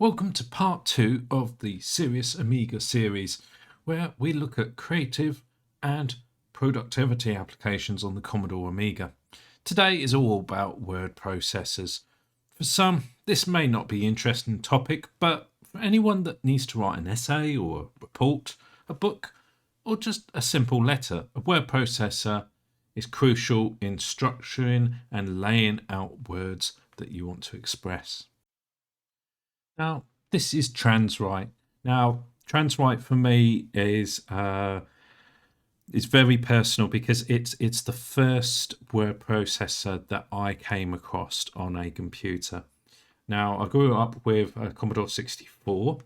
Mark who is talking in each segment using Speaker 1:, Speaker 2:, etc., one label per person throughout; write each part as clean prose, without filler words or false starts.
Speaker 1: Welcome to part 2 of the Serious Amiga series, where we look at creative and productivity applications on the Commodore Amiga. Today is all about word processors. For some, this may not be an interesting topic, but for anyone that needs to write an essay or a report, a book, or just a simple letter, a word processor is crucial in structuring and laying out words that you want to express. Now, this is Transwrite. Now, Transwrite for me is very personal because it's the first word processor that I came across on a computer. Now, I grew up with a Commodore 64,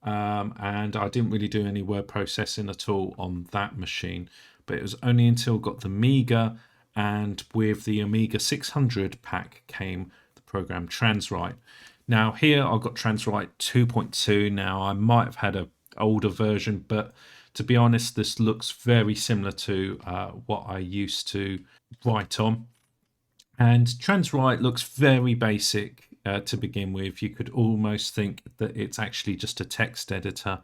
Speaker 1: and I didn't really do any word processing at all on that machine. But it was only until I got the Amiga, and with the Amiga 600 pack came the program Transwrite. Now here I've got Transwrite 2.2. Now I might have had an older version, but to be honest, this looks very similar to what I used to write on. And Transwrite looks very basic to begin with. You could almost think that it's actually just a text editor.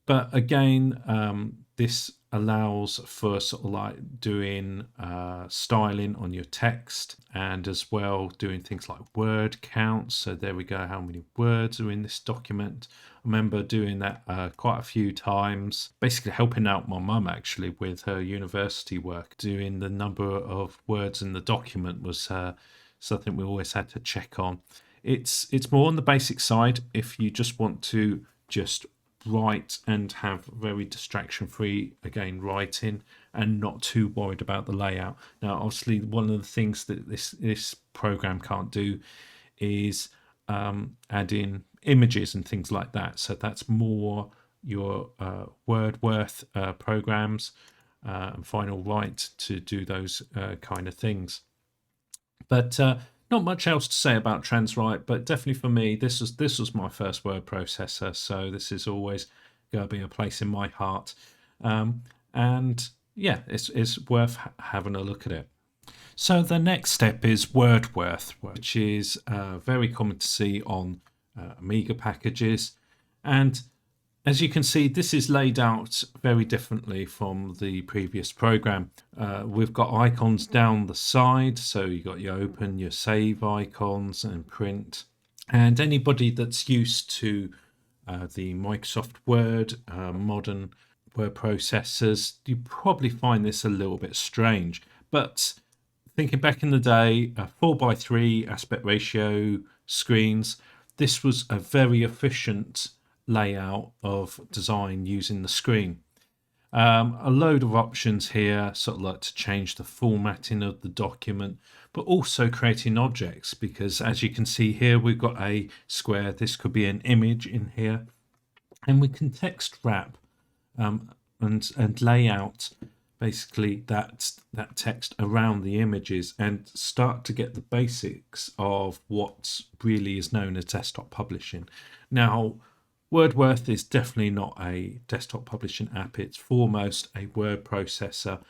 Speaker 1: But again, this allows for sort of like doing styling on your text, and as well doing things like word counts. So there we go, how many words are in this document. I remember doing that quite a few times, basically helping out my mum actually with her university work. Doing the number of words in the document was something we always had to check on. It's more on the basic side if you just want to just write and have very distraction free again writing and not too worried about the layout. Now obviously one of the things that this program can't do is add in images and things like that, so that's more your Wordworth programs and Final Write to do those kind of things. But not much else to say about Transwrite, but definitely for me, this was my first word processor, so this is always going to be a place in my heart. And yeah, it's worth having a look at it. So the next step is Wordworth, which is very common to see on Amiga packages. And as you can see, this is laid out very differently from the previous program. We've got icons down the side, so you've got your open, your save icons and print. And anybody that's used to the Microsoft Word, modern word processors, you probably find this a little bit strange. But thinking back in the day, 4:3 aspect ratio screens, this was a very efficient layout of design using the screen. A load of options here, sort of like to change the formatting of the document, but also creating objects, because as you can see here, we've got a square. This could be an image in here, and we can text wrap and lay out basically that text around the images and start to get the basics of what really is known as desktop publishing. Now, Wordworth is definitely not a desktop publishing app. It's foremost a word processor,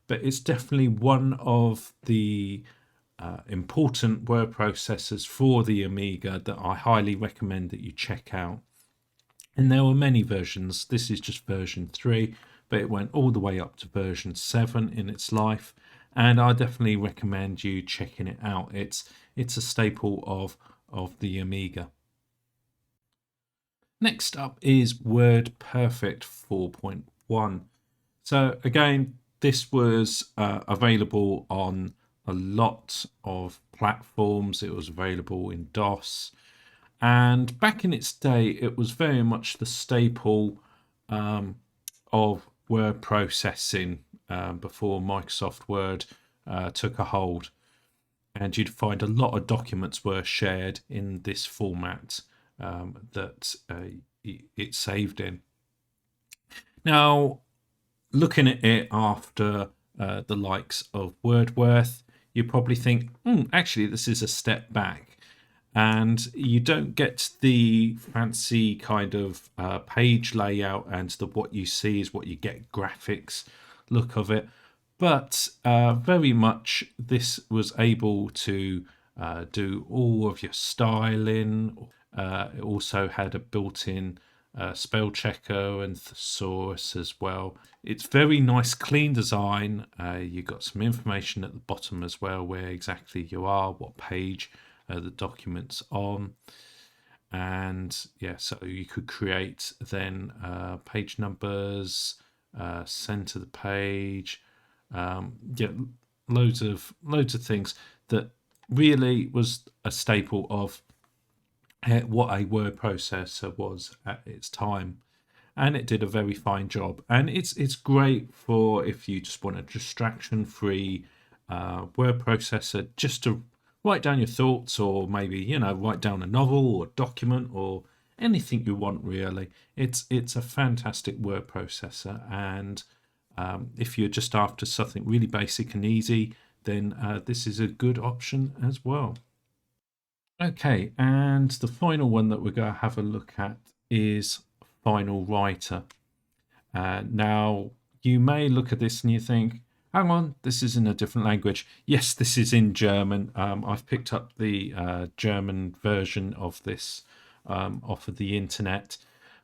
Speaker 1: but it's definitely one of the important word processors for the Amiga that I highly recommend that you check out. And there were many versions. This is just version 3, but it went all the way up to version 7 in its life, and I definitely recommend you checking it out. It's a staple of the Amiga. Next up is Wordperfect 4.1. So again, this was available on a lot of platforms. It was available in DOS. And back in its day, it was very much the staple of word processing before Microsoft Word took a hold. And you'd find a lot of documents were shared in this format that it saved in. Now, looking at it after the likes of Wordworth, you probably think, actually, this is a step back. And you don't get the fancy kind of page layout, and what you see is what you get, graphics look of it. But very much this was able to do all of your styling It also had a built-in spell checker and thesaurus as well. It's very nice, clean design. You got some information at the bottom as well, where exactly you are, what page the document's on. And yeah, so you could create then page numbers, center the page, yeah, loads of things that really was a staple of what a word processor was at its time, and it did a very fine job. And it's great for if you just want a distraction free word processor, just to write down your thoughts, or maybe write down a novel or document or anything you want really. It's a fantastic word processor, and if you're just after something really basic and easy, then this is a good option as well. Okay, and the final one that we're going to have a look at is Final Writer. Now, you may look at this and you think, hang on, this is in a different language. Yes, this is in German. I've picked up the German version of this off of the internet,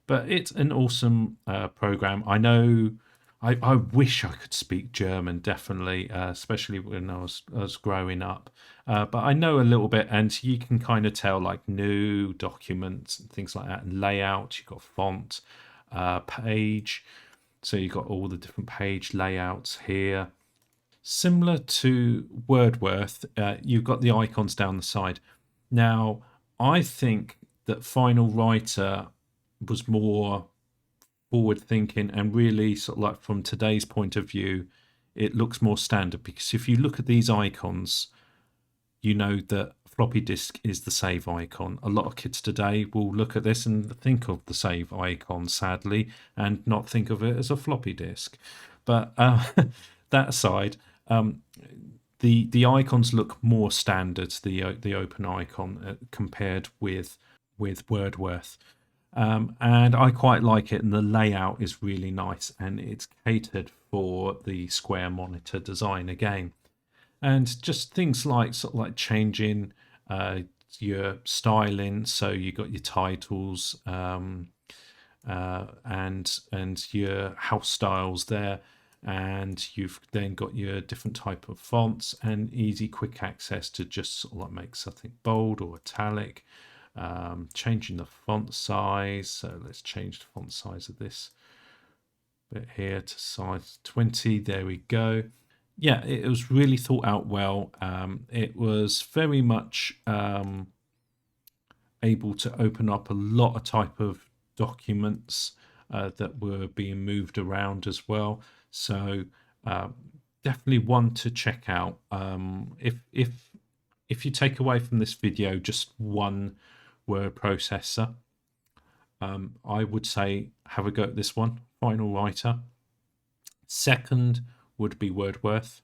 Speaker 1: but it's an awesome program. I know. I wish I could speak German, definitely, especially when I was growing up. But I know a little bit, and you can kind of tell like new documents and things like that, and layout. You've got font, page, so you've got all the different page layouts here. Similar to Wordworth, you've got the icons down the side. Now, I think that Final Writer was more forward thinking, and really sort of like from today's point of view, it looks more standard, because if you look at these icons, you know that floppy disk is the save icon. A lot of kids today will look at this and think of the save icon, sadly, and not think of it as a floppy disk. But that aside, the icons look more standard, the open icon, compared with Wordworth. And I quite like it, and the layout is really nice, and it's catered for the square monitor design again. And just things like sort of like changing your styling, so you got your titles and your house styles there, and you've then got your different type of fonts and easy quick access to just sort of like make something bold or italic. Changing the font size, so let's change the font size of this bit here to size 20. There we go. Yeah, it was really thought out well. It was very much able to open up a lot of type of documents that were being moved around as well. So definitely one to check out. If you take away from this video just one word processor, I would say have a go at this one, Final Writer. Second would be Wordworth,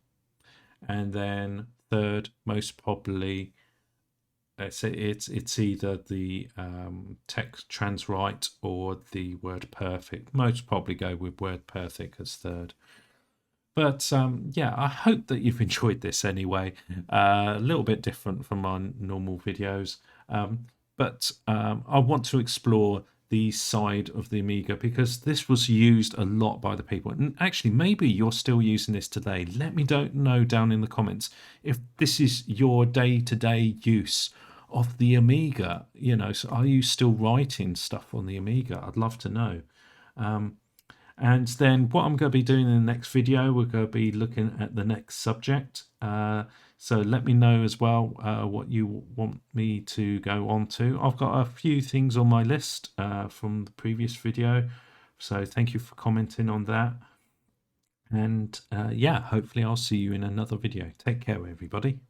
Speaker 1: and then third, most probably, it's either the text Transwrite or the Wordperfect. Most probably go with Wordperfect as third. But yeah, I hope that you've enjoyed this anyway. A little bit different from my normal videos. But I want to explore the side of the Amiga, because this was used a lot by the people. And actually, maybe you're still using this today. Let me know down in the comments if this is your day-to-day use of the Amiga. So are you still writing stuff on the Amiga? I'd love to know. And then what I'm going to be doing in the next video, we're going to be looking at the next subject. So let me know as well what you want me to go on to. I've got a few things on my list from the previous video. So thank you for commenting on that. And yeah, hopefully I'll see you in another video. Take care, everybody.